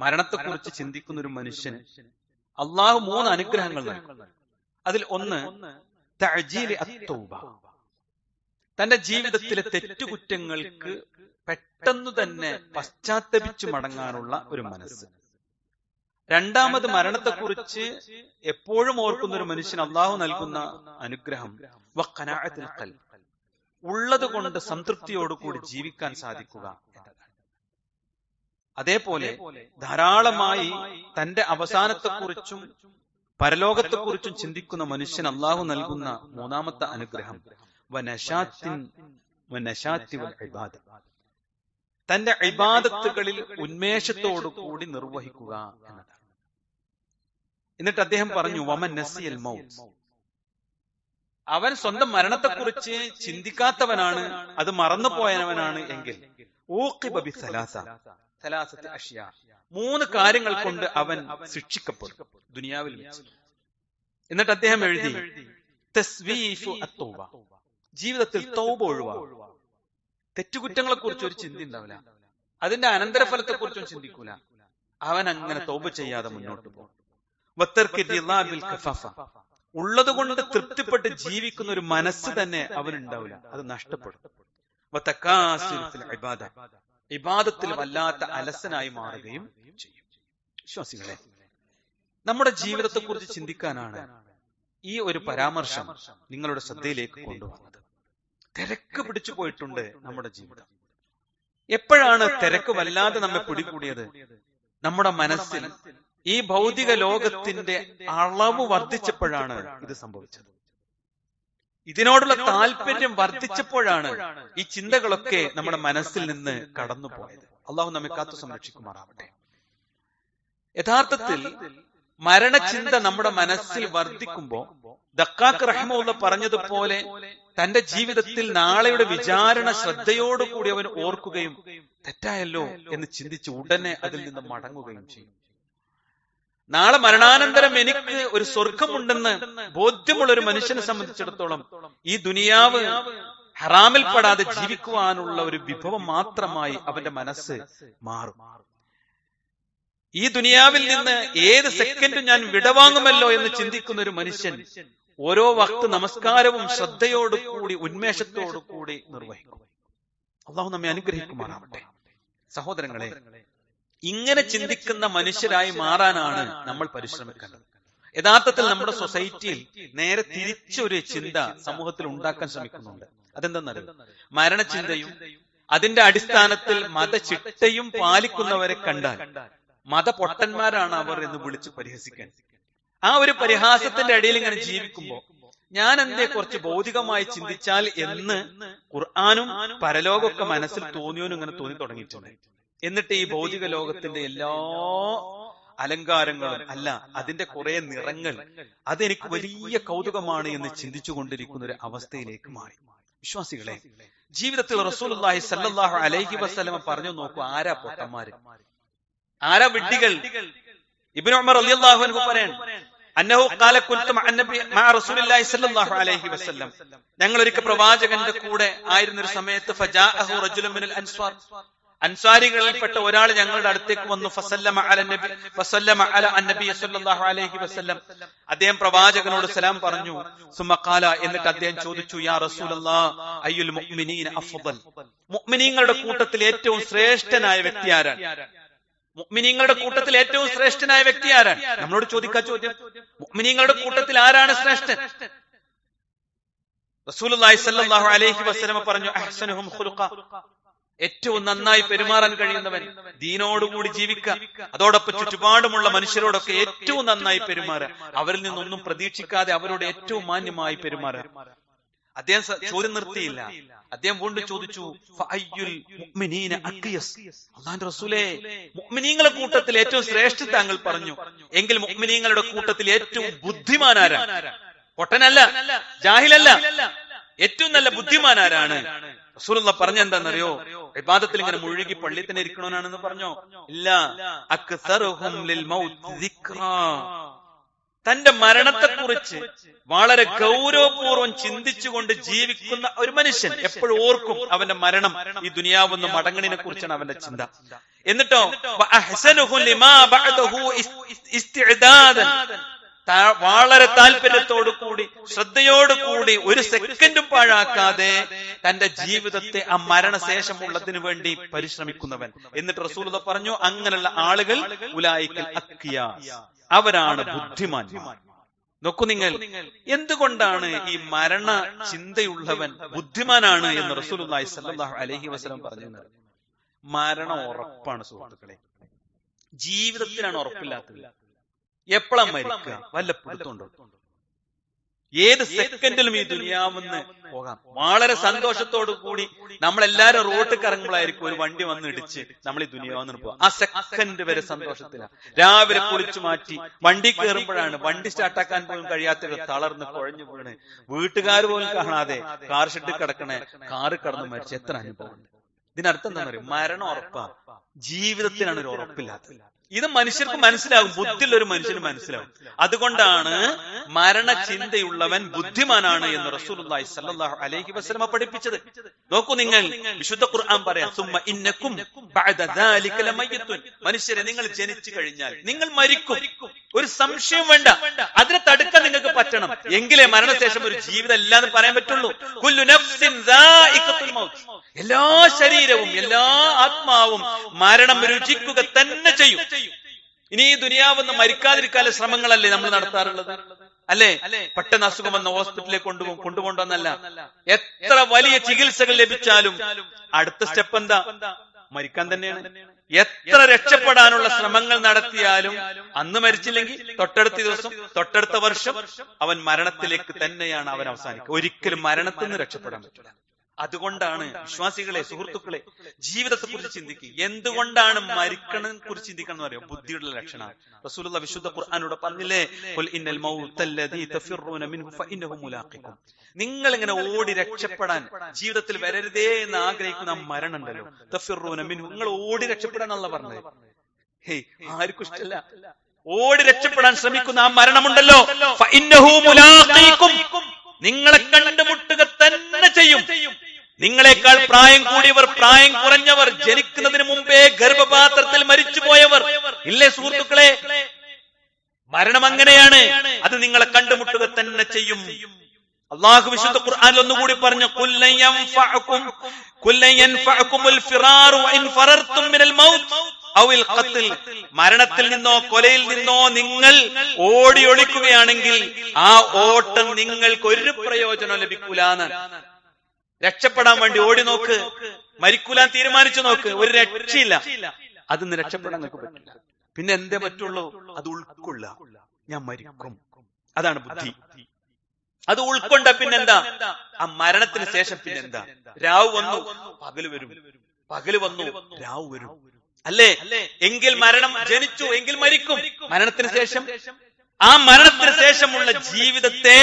മരണത്തെക്കുറിച്ച് ചിന്തിക്കുന്ന ഒരു മനുഷ്യന് അള്ളാഹു 3 അനുഗ്രഹങ്ങൾ നൽകും. അതിൽ ഒന്ന് തഅജീലി അത്തൗബ, തന്റെ ജീവിതത്തിലെ തെറ്റുകുറ്റങ്ങൾക്ക് പെട്ടെന്ന് തന്നെ പശ്ചാത്തപിച്ചു മടങ്ങാനുള്ള ഒരു മനസ്സ്. രണ്ടാമത് മരണത്തെക്കുറിച്ച് എപ്പോഴും ഓർക്കുന്ന ഒരു മനുഷ്യൻ അള്ളാഹു നൽകുന്ന അനുഗ്രഹം വഖനാഅത്തുൽ ഖൽബ്, ഉള്ളത് കൊണ്ട് സംതൃപ്തിയോടുകൂടി ജീവിക്കാൻ സാധിക്കുക എന്നതാണ്. അതേപോലെ ധാരാളമായി തന്റെ അവസാനത്തെക്കുറിച്ചും പരലോകത്തെക്കുറിച്ചും ചിന്തിക്കുന്ന മനുഷ്യൻ അള്ളാഹു നൽകുന്ന മൂന്നാമത്തെ അനുഗ്രഹം തന്റെ ഇബാദത്തുകളിൽ ഉന്മേഷത്തോടുകൂടി നിർവഹിക്കുക എന്നതാണ്. എന്നിട്ട് അദ്ദേഹം പറഞ്ഞു വമൻ നസിയൽ മൗത്ത്, അവൻ സ്വന്തം മരണത്തെക്കുറിച്ച് ചിന്തിക്കാത്തവനാണ്, അത് മറന്നുപോയവനാണ് എങ്കിൽ ഊഖിബ ബിസലാസത്തി അഷ്യാ, 3 കാര്യങ്ങൾ കൊണ്ട് അവൻ ശിക്ഷിക്കപ്പെടും ദുനിയാവിൽ വെച്ച്. എന്നിട്ട് അദ്ദേഹം എഴുതി തസ്വീഫു അത്തൗബ, ജീവിതത്തിൽ തൗബ ഒഴിവാക്കും. തെറ്റുകുറ്റങ്ങളെ കുറിച്ച് ഒരു ചിന്ത ഉണ്ടാവില്ല, അതിന്റെ അനന്തരഫലത്തെ കുറിച്ചും ചിന്തിക്കൂല. അവൻ അങ്ങനെ തൗബ ചെയ്യാതെ മുന്നോട്ട് പോകും. ഉള്ളത് കൊണ്ട് തൃപ്തിപ്പെട്ട് ജീവിക്കുന്ന ഒരു മനസ്സ് തന്നെ അവനുണ്ടാവില്ല, അത് നഷ്ടപ്പെടും. ഇബാദത്തിൽ വല്ലാത്ത അലസനായി മാറുകയും ചെയ്യും. വിശ്വാസികളെ, നമ്മുടെ ജീവിതത്തെ കുറിച്ച് ചിന്തിക്കാനാണ് ഈ ഒരു പരാമർശം നിങ്ങളുടെ ശ്രദ്ധയിലേക്ക് കൊണ്ടുവന്നത്. തിരക്ക് പിടിച്ചു പോയിട്ടുണ്ട് നമ്മുടെ ജീവിതം. എപ്പോഴാണ് തിരക്ക് വല്ലാതെ നമ്മെ പിടികൂടിയത്? നമ്മുടെ മനസ്സിൽ ഈ ഭൗതിക ലോകത്തിന്റെ അളവ് വർദ്ധിച്ചപ്പോഴാണ് ഇത് സംഭവിച്ചത്. ഇതിനോടുള്ള താല്പര്യം വർദ്ധിച്ചപ്പോഴാണ് ഈ ചിന്തകളൊക്കെ നമ്മുടെ മനസ്സിൽ നിന്ന് കടന്നുപോയത്. അള്ളാഹു നമ്മെ കാത്തു സംരക്ഷിക്കുമാറാവട്ടെ. യഥാർത്ഥത്തിൽ മരണചിന്ത നമ്മുടെ മനസ്സിൽ വർദ്ധിക്കുമ്പോ ദഖാഖ് റഹിമഹുള്ള പറഞ്ഞതുപോലെ തന്റെ ജീവിതത്തിൽ നാളെയുടെ വിചാരണ ശ്രദ്ധയോടുകൂടി അവൻ ഓർക്കുകയും തെറ്റായല്ലോ എന്ന് ചിന്തിച്ച് ഉടനെ അതിൽ നിന്ന് മടങ്ങുകയും ചെയ്യും. നാളെ മരണാനന്തരം എനിക്ക് ഒരു സ്വർഗമുണ്ടെന്ന് ബോധ്യമുള്ള ഒരു മനുഷ്യനെ സംബന്ധിച്ചിടത്തോളം ഈ ദുനിയാവ് ഹറാമിൽപ്പെടാതെ ജീവിക്കുവാനുള്ള ഒരു വിഭവം മാത്രമായി അവന്റെ മനസ്സ് മാറും. ഈ ദുനിയാവിൽ നിന്ന് ഏത് സെക്കൻഡും ഞാൻ വിടവാങ്ങുമല്ലോ എന്ന് ചിന്തിക്കുന്ന ഒരു മനുഷ്യൻ ഓരോ വക്ത് നമസ്കാരവും ശ്രദ്ധയോടുകൂടി ഉന്മേഷത്തോടുകൂടി നിർവഹിക്കും. അള്ളാഹു നമ്മെ അനുഗ്രഹിക്കുമാറാവട്ടെ. സഹോദരങ്ങളെ, ഇങ്ങനെ ചിന്തിക്കുന്ന മനുഷ്യരായി മാറാനാണ് നമ്മൾ പരിശ്രമിക്കേണ്ടത്. യഥാർത്ഥത്തിൽ നമ്മുടെ സൊസൈറ്റിയിൽ നേരെ തിരിച്ചൊരു ചിന്ത സമൂഹത്തിൽ ഉണ്ടാക്കാൻ ശ്രമിക്കുന്നുണ്ട്. അതെന്തെന്നറിയോ? മരണചിന്തയും അതിന്റെ അടിസ്ഥാനത്തിൽ മതചിട്ടയും പാലിക്കുന്നവരെ കണ്ടാൽ മതപൊട്ടന്മാരാണ് അവർ എന്ന് വിളിച്ച് പരിഹസിക്കാൻ. ആ ഒരു പരിഹാസത്തിന്റെ അടിയിൽ ഇങ്ങനെ ജീവിക്കുമ്പോ ഞാൻ എന്തേ കുറച്ച് ഭൗതികമായി ചിന്തിച്ചാൽ എന്ന് ഖുർആനും പരലോകമൊക്കെ മനസ്സിൽ തോന്നിയോനും ഇങ്ങനെ തോന്നി തുടങ്ങിയിട്ടുണ്ട്. എന്നിട്ട് ഈ ഭൗതിക ലോകത്തിന്റെ എല്ലാ അലങ്കാരങ്ങളും അല്ല, അതിന്റെ കുറെ നിറങ്ങൾ, അതെനിക്ക് വലിയ കൗതുകമാണ് എന്ന് ചിന്തിച്ചു കൊണ്ടിരിക്കുന്ന ഒരു അവസ്ഥയിലേക്ക് മാറി. വിശ്വാസികളെ, ജീവിതത്തിൽ റസൂലുള്ളാഹി സ്വല്ലല്ലാഹു അലൈഹി വസല്ലം പറഞ്ഞു നോക്കൂ, ആരാ പൊട്ടന്മാര്, ആരാ വിഡ്ഢികൾ? ഇബ്നു ഉമർ റളിയല്ലാഹു അൻഹു പറയാണ്, അന്നഹു ഖാല കുൻതു മഅ റസൂലില്ലാഹി സ്വല്ലല്ലാഹു അലൈഹി വസല്ലം, ഞങ്ങൾ ഒരിക്കൽ പ്രവാചകന്റെ കൂടെ ആയിരുന്ന ഒരു സമയത്ത് ഫജാഅഹു റജുലുൻ മിനൽ അൻസ്വാർ, അൻസ്വാരികളിൽപ്പെട്ട ഒരാൾ ഞങ്ങളുടെ അടുത്തേക്ക് വന്നു. ഫസല്ലമ അല അന്നബി സ്വല്ലല്ലാഹു അലൈഹി വസല്ലം, അദ്ദേഹം പ്രവാചകനോട് സലാം പറഞ്ഞു. സുമ്മ ഖാല, എന്നിട്ട് അദ്ദേഹം ചോദിച്ചു, യാ റസൂലല്ലാഹ് അയ്യുൽ മുഅ്മിനീന അഫ്ളൽ, മുഅ്മിനീങ്ങളുടെ കൂട്ടത്തിൽ ഏറ്റവും ശ്രേഷ്ഠനായ വ്യക്തി ആരാണ്? മുഅ്മിനീങ്ങളുടെ കൂട്ടത്തിൽ ഏറ്റവും ശ്രേഷ്ഠനായ വ്യക്തി ആരാണ്? നമ്മളോട് ചോദിക്കാ ചോദ്യം. മുഅ്മിനീങ്ങളുടെ കൂട്ടത്തിൽ ആരാണ് ശ്രേഷ്ഠൻ? റസൂലുള്ളാഹി സ്വല്ലല്ലാഹു അലൈഹി വസല്ലം പറഞ്ഞു, അഹ്സനുഹും ഖുലുഖ, ഏറ്റവും നന്നായി പെരുമാറാൻ കഴിയുന്നവൻ, ദീനോടുകൂടി ജീവിക്കുക, അതോടൊപ്പം ചുറ്റുപാടുമുള്ള മനുഷ്യരോടൊക്കെ ഏറ്റവും നന്നായി പെരുമാറുക, അവരിൽ നിന്നൊന്നും പ്രതീക്ഷിക്കാതെ അവരോട് ഏറ്റവും മാന്യമായി പെരുമാറുക. അദ്ദേഹം ചോദ്യം നിർത്തിയില്ല. അദ്ദേഹം വീണ്ടും ചോദിച്ചു, അല്ലാഹുവിന്റെ റസൂലേ, മുഅ്മിനീങ്ങളുടെ കൂട്ടത്തിൽ ഏറ്റവും ശ്രേഷ്ഠൻ താങ്കൾ പറഞ്ഞു, എങ്കിൽ മുഅ്മിനീങ്ങളുടെ കൂട്ടത്തിൽ ഏറ്റവും ബുദ്ധിമാനാരാണ്? പൊട്ടനല്ല, ജാഹിലല്ല, ഏറ്റവും നല്ല ബുദ്ധിമാനാരാണ്? റസൂലുള്ളാഹി പറഞ്ഞെന്താണെന്നറിയോ? ഇബാദത്തിൽ ഇങ്ങനെ മുഴുകി പള്ളിയിൽ തന്നെ ഇരിക്കണോനാണെന്ന് പറഞ്ഞോ? ഇല്ല, അക്സറുഹും ലിൽ മൗത്ത് ദിക്റാ, തന്റെ മരണത്തെക്കുറിച്ച് വളരെ ഗൗരവപൂർവ്വം ചിന്തിച്ചുകൊണ്ട് ജീവിക്കുന്ന ഒരു മനുഷ്യൻ എപ്പോഴും ഓർക്കും അവന്റെ മരണം ഈ ദുനിയാവെന്ന് മടങ്ങണിനെ കുറിച്ചാണ് അവന്റെ ചിന്ത. എന്നിട്ടോ വളരെ താല്പര്യത്തോടു കൂടി ശ്രദ്ധയോടു കൂടി ഒരു സെക്കൻഡും പാഴാക്കാതെ തന്റെ ജീവിതത്തെ ആ മരണശേഷമുള്ളതിനു വേണ്ടി പരിശ്രമിക്കുന്നവൻ. എന്നിട്ട് റസൂലുള്ളാഹി പറഞ്ഞു, അങ്ങനെയുള്ള ആളുകൾ ഉലൈകൽ അഖ്യാസ്, അവരാണ് ബുദ്ധിമാന്മാർ. നോക്കൂ നിങ്ങൾ, എന്തുകൊണ്ടാണ് ഈ മരണ ചിന്തയുള്ളവൻ ബുദ്ധിമാനാണ് എന്ന് റസൂലുള്ളാഹി സ്വല്ലല്ലാഹു അലൈഹി വസല്ലം പറഞ്ഞു? മരണം ഉറപ്പാണ് സുഹൃത്തുക്കളെ, ജീവിതത്തിലാണ് ഉറപ്പില്ലാത്തത്. എപ്പോഴാ മരിക്കുക വല്ല പിടുത്തമുണ്ടോ? ഏത് സെക്കൻഡിലും ഈ ദുനിയാവെന്ന് പോകാം. വളരെ സന്തോഷത്തോടു കൂടി നമ്മളെല്ലാരും റോട്ടിൽ ഇറങ്ങുമ്പോഴായിരിക്കും ഒരു വണ്ടി വന്ന് ഇടിച്ച് നമ്മൾ ഈ ദുനിയാവെന്ന് പോകാം. ആ സെക്കൻഡ് വരെ സന്തോഷത്തിലാണ്. രാവിലെ കുളിച്ചു മാറ്റി വണ്ടി കയറുമ്പോഴാണ് വണ്ടി സ്റ്റാർട്ടാക്കാൻ പോലും കഴിയാത്തവർ തളർന്ന് കുഴഞ്ഞു വീണ് വീട്ടുകാർ പോലും കാണാതെ കാർ ഷെഡിൽ കിടക്കണേ കാറ് കടന്ന് മരിച്ച എത്ര അനുഭവമുണ്ട്. ഇതിനർത്ഥം എന്താ പറയുക? മരണം ഉറപ്പാ, ജീവിതത്തിനാണ് ഒരു ഉറപ്പില്ലാത്തത്. ഇത് മനുഷ്യർക്ക് മനസ്സിലാകും, ബുദ്ധിയുള്ള ഒരു മനുഷ്യന് മനസ്സിലാകും. അതുകൊണ്ടാണ് മരണചിന്തയുള്ളവൻ ബുദ്ധിമാനാണ് എന്ന് റസൂലുള്ളാഹി സ്വല്ലല്ലാഹു അലൈഹി വസല്ലം പഠിപ്പിച്ചത്. നോക്കൂ നിങ്ങൾ, വിശുദ്ധ ഖുർആൻ പറയാം, സുമ്മ ഇന്നക്കും ബഅദ ദാലിക ലമയ്യിത്തുൻ, മനുഷ്യരെ നിങ്ങൾ ജനിച്ചു കഴിഞ്ഞാൽ നിങ്ങൾ മരിക്കും, ഒരു സംശയം വേണ്ട. അതിനെ തടുക്കാൻ നിങ്ങൾക്ക് പറ്റണം, എങ്കിലേ മരണശേഷം ഒരു ജീവിതം ഇല്ലാന്ന് പറയാൻ പറ്റുള്ളൂ. കുല്ലു നഫ്സിൻ ദാഇഖത്തുൽ മൗത്ത്, എല്ലാ ശരീരവും എല്ലാ ആത്മാവും മരണം രുചിക്കുക തന്നെ ചെയ്യും. ഇനി ഈ ദുനിയാവെന്ന് മരിക്കാതിരിക്കാനുള്ള ശ്രമങ്ങളല്ലേ നമ്മൾ നടത്താറുള്ളത്? അല്ലേ? പെട്ടെന്ന് അസുഖം വന്ന ഹോസ്പിറ്റലിലേക്ക് കൊണ്ടുപോകണമെന്നല്ല. എത്ര വലിയ ചികിത്സകൾ ലഭിച്ചാലും അടുത്ത സ്റ്റെപ്പ് എന്താ? മരിക്കാൻ തന്നെയാണ്. എത്ര രക്ഷപ്പെടാനുള്ള ശ്രമങ്ങൾ നടത്തിയാലും അന്ന് മരിച്ചില്ലെങ്കിൽ തൊട്ടടുത്ത ദിവസം തൊട്ടടുത്ത വർഷം അവൻ മരണത്തിലേക്ക് തന്നെയാണ് അവൻ അവസാനിക്കുക. ഒരിക്കലും മരണത്തിൽ നിന്ന് രക്ഷപ്പെടാൻ പറ്റില്ല. അതുകൊണ്ടാണ് വിശ്വാസികളെ, സുഹൃത്തുക്കളെ, ജീവിതത്തെ കുറിച്ച് ചിന്തിക്കുക. എന്തുകൊണ്ടാണ് മരിക്കണതിനെ കുറിച്ച് ചിന്തിക്കണം എന്ന് പറയാം? ബുദ്ധിയുടെ ലക്ഷണമാണ്. റസൂലുള്ളാഹി വിശുദ്ധ ഖുർആനിലൂടെ പറഞ്ഞില്ലേ, ഖുൽ ഇന്നൽ മൗതല്ലദീ തഫിറൂന മിൻഹു ഫഇന്നഹു മുലാഖികും, നിങ്ങൾ ഇങ്ങനെ ഓടി രക്ഷപ്പെടാൻ ജീവിതത്തിൽ വരരുതേ എന്ന് ആഗ്രഹിക്കുന്ന മരണം ഉണ്ടല്ലോ, തഫിറൂന മിൻഹു, നിങ്ങൾ ഓടി രക്ഷപ്പെടാൻ അല്ലാഹു പറഞ്ഞത്. ഹേയ്, ആർക്കും ഇഷ്ടമല്ല. ഓടി രക്ഷപ്പെടാൻ ശ്രമിക്കുന്ന ആ മരണമുണ്ടല്ലോ, ഫഇന്നഹു മുലാഖികും, നിങ്ങളെ കണ്ടുമുട്ടുക തന്നെ ചെയ്യും. നിങ്ങളെക്കാൾ പ്രായം കൂടിയവർ, പ്രായം കുറഞ്ഞവർ, ജനിക്കുന്നതിന് മുമ്പേ ഗർഭപാത്രത്തിൽ മരിച്ചുപോയവർ ഇല്ലേ സുഹൃത്തുക്കളെ? മരണം അങ്ങനെയാണ്, അത് നിങ്ങളെ കണ്ടുമുട്ടുക തന്നെ ചെയ്യും. അല്ലാഹു വിശുദ്ധ ഖുർആനിൽ ഒന്നുകൂടി പറഞ്ഞു, കുല്ലൻ യൻഫഅകുമുൽ ഫിറാറു വഇൻ ഫറർതും മിനൽ മൗത്ത് ഔൽ ഖത്ൽ, മരണത്തിൽ നിന്നോ കൊലയിൽ നിന്നോ നിങ്ങൾ ഓടി ഒളിക്കുകയാണെങ്കിൽ ആ ഓട്ടം നിങ്ങൾക്ക് ഒരു പ്രയോജനം ലഭിക്കൂലാന്ന്. രക്ഷപ്പെടാൻ വേണ്ടി ഓടി നോക്ക്, മരിക്കൂലാൻ തീരുമാനിച്ചു നോക്ക്, ഒരു രക്ഷയില്ല. അതിന്ന് രക്ഷപ്പെടാൻ നിങ്ങൾക്ക് പറ്റില്ല. പിന്നെ എന്തേ പറ്റുള്ളൂ? അത് ഉൾക്കൊള്ള, ഞാൻ മരിക്കും. അതാണ് ബുദ്ധി. അത് ഉൾക്കൊണ്ട പിന്നെന്താ? ആ മരണത്തിന് ശേഷം പിന്നെന്താ? രാവ് വന്നു പകല് വരും, പകല് വന്നു രാവ് വരും, അല്ലേ? എങ്കിൽ മരണം, ജനിച്ചു എങ്കിൽ മരിക്കും. മരണത്തിന് ശേഷം, ആ മരണത്തിന് ശേഷമുള്ള ജീവിതത്തെ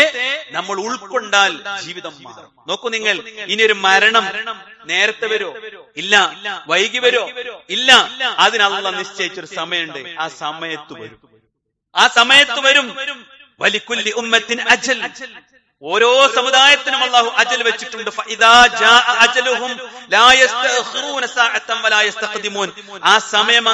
നമ്മൾ ഉൾക്കൊണ്ടാൽ ജീവിതം മാറും. നോക്കൂ നിങ്ങൾ, ഇനി ഒരു മരണം നേരത്തെ വരോ? ഇല്ല. വൈകി വരോ? ഇല്ല. അതിന് അല്ലാഹു നിശ്ചയിച്ചൊരു സമയമുണ്ട്. ആ സമയത്ത് വരും, ആ സമയത്ത് വരും. വലികുല്ലി ഉമ്മത്തിൻ അജൽ, ഓരോ സമുദായത്തിനും അല്ലാഹു അജൽ വെച്ചിട്ടുണ്ട്. ഫഇദാ ജാഅ അജലുഹും ലാ യസ്തഖിറൂന സഅതൻ വലാ യസ്തഖദിമൂൻ, ആ സമയം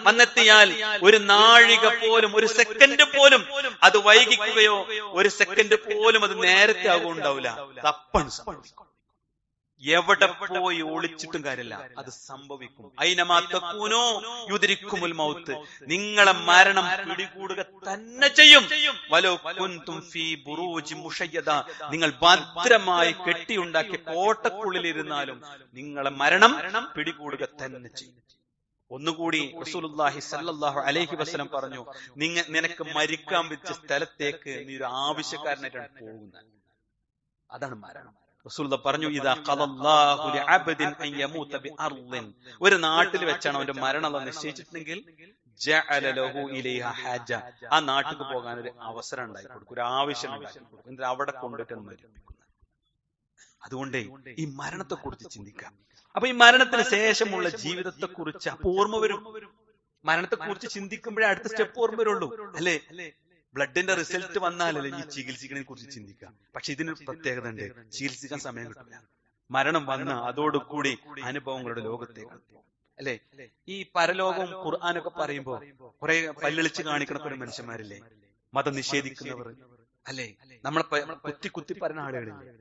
വന്നെത്തിയാൽ ഒരു നാഴിക പോലും, ഒരു സെക്കൻഡ് പോലും അത് വൈകിക്കുകയോ ഒരു സെക്കൻഡ് പോലും അത് നേരത്തെ ആകുണ്ടാവില്ല. തപ്പാണ് സംഭവിക്കും. എവിടെ പോയി ഒളിച്ചിട്ടും കാര്യമില്ല, അത് സംഭവിക്കും. ഐനമാ തകൂനൂ യുദ്രിക്കുമുൽ മൗത്ത്, നിങ്ങളെ മരണം പിടികൂടുക തന്നെ ചെയ്യും. വലൗ കുൻതും ഫീ ബുറൂജി മുശയ്യദ, നിങ്ങൾ ഭദ്രമായി കെട്ടിയുണ്ടാക്കിയ കോട്ടക്കുള്ളിലിരുന്നാലും നിങ്ങളെ മരണം പിടികൂടുക തന്നെ ചെയ്യും. ഒന്നുകൂടി റസൂലുള്ളാഹി സ്വല്ലല്ലാഹു അലൈഹി വസല്ലം പറഞ്ഞു, നിനക്ക് മരിക്കാൻ വെച്ച സ്ഥലത്തേക്ക് നീ ഒരു ആവശ്യക്കാരനായിട്ടാണ് പോകുന്നത്. അതാണ് മരണം. റസൂലുള്ളാഹി പറഞ്ഞു, ഇദാ ഖലല്ലാഹു ലിഅബ്ദിൻ അൻ യമൂത ബിഅർളിൻ, ഒരു നാട്ടിൽ വെച്ചാണ് അവന്റെ മരണം നിശ്ചയിച്ചിട്ടുണ്ടെങ്കിൽ ജഅല ലഹു ഇലൈഹാ ഹാജ, ആ നാട്ടിലേക്ക് പോകാൻ ഒരു അവസരം ഉണ്ടാക്കി കൊടുക്കും, ഒരു ആവശ്യം ഉണ്ടാക്കി കൊടുക്കും. എന്നിട്ട് അവിടെ കൊണ്ടിട്ട് മരിപ്പിക്കുന്നത്. അതുകൊണ്ട് ഈ മരണത്തെ കുറിച്ച് ചിന്തിക്കാം. അപ്പൊ ഈ മരണത്തിന് ശേഷമുള്ള ജീവിതത്തെ കുറിച്ച് ഓർമ്മ വരും. മരണത്തെ കുറിച്ച് ചിന്തിക്കുമ്പോഴേ അടുത്ത സ്റ്റെപ്പ് ഓർമ്മ വരുള്ളൂ, അല്ലേ? ബ്ലഡിന്റെ റിസൾട്ട് വന്നാലല്ലേ ഈ ചികിത്സിക്കണെ കുറിച്ച് ചിന്തിക്കാം. പക്ഷെ ഇതിനൊരു പ്രത്യേകത ഉണ്ട്, ചികിത്സിക്കാൻ സമയം കിട്ടില്ല. മരണം വന്ന അതോടുകൂടി അനുഭവങ്ങളുടെ ലോകത്തേക്ക് അല്ലെ. ഈ പരലോകവും ഖുർആനൊക്കെ പറയുമ്പോ കുറെ പല്ലിളിച്ച് കാണിക്കണ കുറെ മനുഷ്യന്മാരില്ലേ, മതം നിഷേധിക്കുന്നവർ അല്ലെ, നമ്മളെ കുത്തി പറയുന്ന ആളുകളില്ലേ.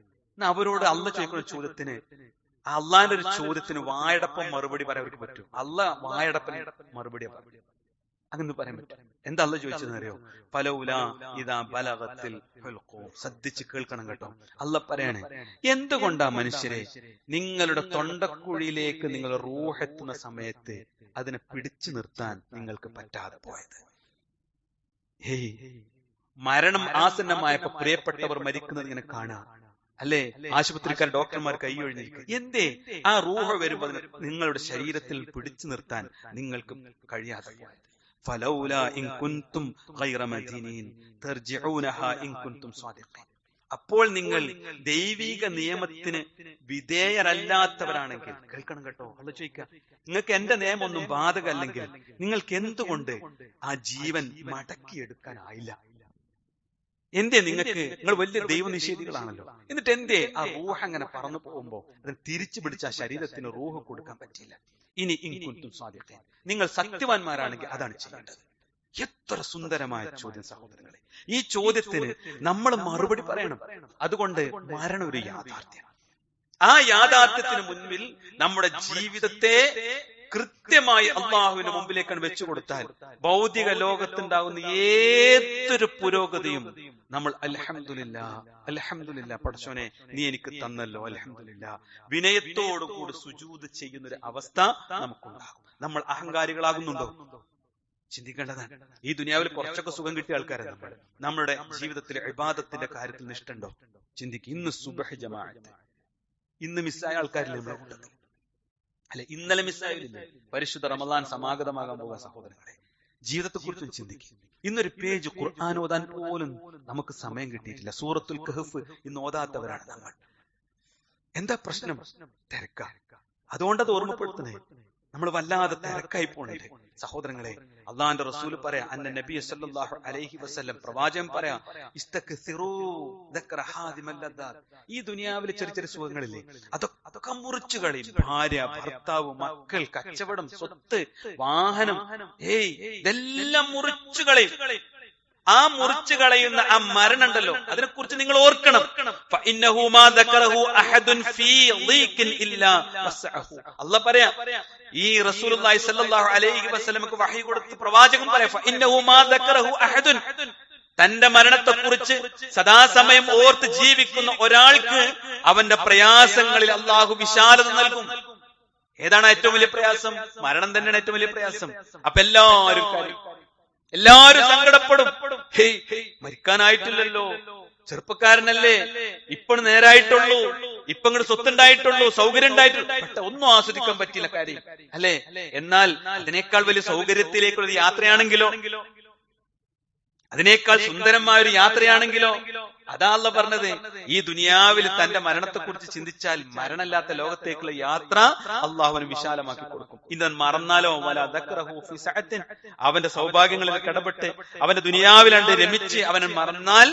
അവരോട് അള്ളാഹ് ചോദിക്കുന്ന ചോദ്യത്തിന്, അള്ളാന്റെ ഒരു ചോദ്യത്തിന് വായടപ്പം മറുപടി പറയാൻ അവർക്ക് പറ്റും. അള്ളാഹ് വായടപ്പൻ മറുപടിയാ പറയും. അങ്ങനെ പറയാൻ പറ്റും. എന്താ അള്ളാഹ് ചോദിച്ചതെന്ന് അറിയോ? ഫലൗലാ ഇദാ ബലഗത്തിൽ ഹുൽഖൂം. ശ്രദ്ധിച്ച് കേൾക്കണം കേട്ടോ. അള്ളാഹ് പറയാണ്, എന്തുകൊണ്ടാ മനുഷ്യരെ നിങ്ങളുടെ തൊണ്ടക്കുഴിയിലേക്ക് നിങ്ങൾ റൂഹ് എത്തുന്ന സമയത്ത് അതിനെ പിടിച്ചു നിർത്താൻ നിങ്ങൾക്ക് പറ്റാതെ പോയത്? ഹേയ്, മരണം ആസന്നമായപ്പോ പ്രിയപ്പെട്ടവർ മരിക്കുന്നത് ഇങ്ങനെ കാണാം അല്ലേ, ആശുപത്രിക്കാർ ഡോക്ടർമാർ കൈയൊഴിഞ്ഞിരിക്കുക. എന്തേ ആ റൂഹ് വരുമ്പോ നിങ്ങളുടെ ശരീരത്തിൽ പിടിച്ചു നിർത്താൻ നിങ്ങൾക്ക് കഴിയാതെ പോയത്? ഫലൗലാ ഇൻ കുൻതും ഗൈറ മദീനീൻ തർജിഊനഹാ ഇൻ കുൻതും സ്വാദിഖീൻ. അപ്പോൾ നിങ്ങൾ ദൈവിക നിയമത്തിന് വിധേയരല്ലാത്തവരാണെങ്കിൽ, കേൾക്കണം കേട്ടോ, അള്ളാഹ് ചോദിക്കുക, നിങ്ങൾക്ക് എന്റെ നിയമം ഒന്നും ബാധകമല്ലെങ്കിൽ നിങ്ങൾക്ക് എന്തുകൊണ്ട് ആ ജീവൻ മടക്കിയെടുക്കാനായില്ല? എന്തേ നിങ്ങൾ വലിയ ദൈവനിഷേധികളാണല്ലോ, എന്നിട്ട് എന്തേ ആ റൂഹ് അങ്ങനെ പറന്നു പോകുമ്പോ അതിന് തിരിച്ചു പിടിച്ച ആ ശരീരത്തിന് റൂഹ് കൊടുക്കാൻ പറ്റില്ല? ഇനി ഇൻ കുൻതും സ്വാദിഖീൻ, നിങ്ങൾ സത്യവാന്മാരാണെങ്കിൽ അതാണ് ചെയ്യേണ്ടത്. എത്ര സുന്ദരമായ ചോദ്യം സഹോദരങ്ങളെ. ഈ ചോദ്യത്തിന് നമ്മൾ മറുപടി പറയണം. അതുകൊണ്ട് മരണം ഒരു യാഥാർത്ഥ്യമാണ്. ആ യാഥാർത്ഥ്യത്തിന് മുൻപിൽ നമ്മുടെ ജീവിതത്തെ കൃത്യമായി അള്ളാഹുവിന്റെ മുമ്പിലേക്കാണ് വെച്ചു കൊടുത്താൽ ഭൗതിക ലോകത്തുണ്ടാകുന്ന ഏതൊരു പുരോഗതിയും നമ്മൾ അൽഹംദുലില്ലാ പടച്ചോനെ നീ എനിക്ക് തന്നല്ലോ, അൽഹംദുലില്ലാ വിനയത്തോടുകൂടി സുജൂദ് ചെയ്യുന്ന ഒരു അവസ്ഥ നമുക്കുണ്ടാകും. നമ്മൾ അഹങ്കാരികളാകുന്നുണ്ടോ? ചിന്തിക്കേണ്ടതാണ്. ഈ ദുനിയാവിൽ കുറച്ചൊക്കെ സുഖം കിട്ടിയ ആൾക്കാരാണ് നമ്മുടെ ജീവിതത്തിലെ ഇബാദത്തിന്റെ കാര്യത്തിൽ നിഷ്ഠുണ്ടോ? ചിന്തിക്കും. ഇന്ന് സുബഹ് ജമാഅത്ത് ഇന്ന് മിസ്സായ ആൾക്കാരില്ലേ നമ്മുടെ കൂട്ടത്തിൽ? അല്ലെ, ഇന്നലെ മിസ്സായില്ലേ? പരിശുദ്ധ റമളാൻ സമാഗതമാകാൻ പോകുന്ന സഹോദരങ്ങളെ, ജീവിതത്തെ കുറിച്ചും ചിന്തിക്കും. ഇന്നൊരു പേജ് ഖുർആൻ ഓതാൻ പോലും നമുക്ക് സമയം കിട്ടിയിട്ടില്ല. സൂറത്തുൽ കഹ്ഫ് ഇന്ന് ഓതാത്തവരാണ് നമ്മൾ. എന്താ പ്രശ്നം? തിരക്ക. അതുകൊണ്ടത് ഓർമ്മപ്പെടുത്തണേ, നമ്മൾ വല്ലാതെ തിരക്കായി പോണേ സഹോദരങ്ങളെ. അള്ളാന്റെ റസൂൽ പറയാ, അന്ന നബി സല്ലല്ലാഹു അലൈഹി വസല്ലം പ്രവാചകൻ പറയാ, ഇസ്തക്സിറൂ ദക്റ ഹാദിമൽ ലദ്ദാത്ത്. ഈ ദുനിയാവിലെ ചെറിയ ചെറിയ സുഖങ്ങളില്ലേ, അതൊക്കെ മുറിച്ചു കളയും. ഭാര്യ, ഭർത്താവ്, മക്കൾ, കച്ചവടം, സ്വത്ത്, വാഹനം, ഇതെല്ലാം മുറിച്ചു കളയും. ആ മുറിച്ചു കളയുന്ന ആ മരണം ഉണ്ടല്ലോ, അതിനെക്കുറിച്ച് നിങ്ങൾ ഓർക്കണം. അള്ളാഹ് പറയാ, ഈ റസൂലുള്ളാഹി സ്വല്ലല്ലാഹു അലൈഹി വസല്ലമക്ക് വഹി കൊടുത്ത് പ്രവാചകൻ പറയാ, തന്റെ മരണത്തെക്കുറിച്ച് സദാസമയം ഓർത്ത് ജീവിക്കുന്ന ഒരാൾക്ക് അവന്റെ പ്രയാസങ്ങളിൽ അള്ളാഹു വിശാലത നൽകും. ഏതാണ് ഏറ്റവും വലിയ പ്രയാസം? മരണം തന്നെയാണ് ഏറ്റവും വലിയ പ്രയാസം. അപ്പൊ എല്ലാവരും സങ്കടപ്പെടും. മരിക്കാനായിട്ടില്ലല്ലോ, ചെറുപ്പക്കാരനല്ലേ, ഇപ്പണ് നേരായിട്ടുള്ളൂ, ഇപ്പൊ ഇങ്ങോട്ട് സ്വത്തുണ്ടായിട്ടുള്ളൂ, സൗകര്യം ഉണ്ടായിട്ടുള്ളൂ, ഒന്നും ആസ്വദിക്കാൻ പറ്റില്ല കാര്യം അല്ലെ. എന്നാൽ അതിനേക്കാൾ വലിയ സൗകര്യത്തിലേക്കുള്ള യാത്രയാണെങ്കിലോ, അതിനേക്കാൾ സുന്ദരമായ ഒരു യാത്രയാണെങ്കിലോ, അതാ അള്ളാഹ് പറഞ്ഞത്, ഈ ദുനിയാവിൽ തന്റെ മരണത്തെക്കുറിച്ച് ചിന്തിച്ചാൽ മരണമില്ലാത്ത ലോകത്തേക്കുള്ള യാത്ര അള്ളാഹുവിന് വിശാലമാക്കി കൊടുക്കും. ഇന്ന് മറന്നാലോ അവന്റെ സൗഭാഗ്യങ്ങളിൽ ഇടപെട്ട് അവന്റെ ദുനിയാവിലാണ്ട് രമിച്ച് അവനെ മറന്നാൽ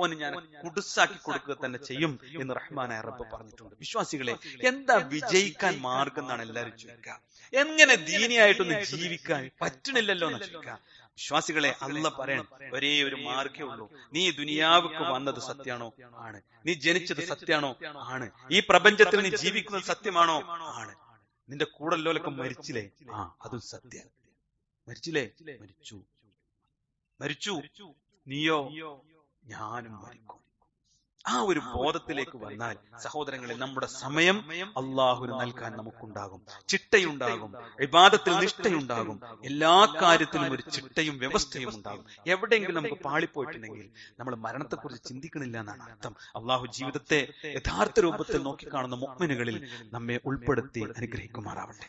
ഓന് ഞാൻ കുടുസാക്കി കൊടുക്കുക തന്നെ ചെയ്യും എന്ന് റഹ്മാനായ റബ്ബ് പറഞ്ഞിട്ടുണ്ട്. വിശ്വാസികളെ, എന്താ വിജയിക്കാൻ മാർഗം എന്നാണ് എല്ലാവരും ചോദിക്കുക. എങ്ങനെ ദീനിയായിട്ടൊന്ന് ജീവിക്കാൻ പറ്റണില്ലല്ലോ എന്ന് ചോദിക്കുക. വിശ്വാസികളെ, അള്ളാഹ് പറയാൻ ഒരേ ഒരു മാർഗ്ഗേ ഉള്ളൂ. നീ ദുനിയാവുക്ക് വന്നത് സത്യാണോ? ആണ്. നീ ജനിച്ചത് സത്യാണോ? ആണ്. ഈ പ്രപഞ്ചത്തിൽ നീ ജീവിക്കുന്നത് സത്യമാണോ? ആണ്. നിന്റെ കൂടല്ലോലൊക്കെ മരിച്ചില്ലേ? അതും സത്യം. മരിച്ചില്ലേ? മരിച്ചു. നീയോ? ഞാനും മരിക്കും. ആ ഒരു ബോധത്തിലേക്ക് വന്നാൽ സഹോദരങ്ങളെ, നമ്മുടെ സമയം അള്ളാഹുവിന് നൽകാൻ നമുക്കുണ്ടാകും. ചിട്ടയുണ്ടാകും, ഇബാദത്തിൽ നിഷ്ഠയുണ്ടാകും, എല്ലാ കാര്യത്തിലും ഒരു ചിട്ടയും വ്യവസ്ഥയും ഉണ്ടാകും. എവിടെയെങ്കിലും നമുക്ക് പാളിപ്പോയിട്ടുണ്ടെങ്കിൽ നമ്മൾ മരണത്തെക്കുറിച്ച് ചിന്തിക്കണില്ല എന്നാണ് അർത്ഥം. അള്ളാഹു ജീവിതത്തെ യഥാർത്ഥ രൂപത്തിൽ നോക്കിക്കാണുന്ന മുഅ്മിനുകളിൽ നമ്മെ ഉൾപ്പെടുത്തി അനുഗ്രഹിക്കുമാറാവട്ടെ.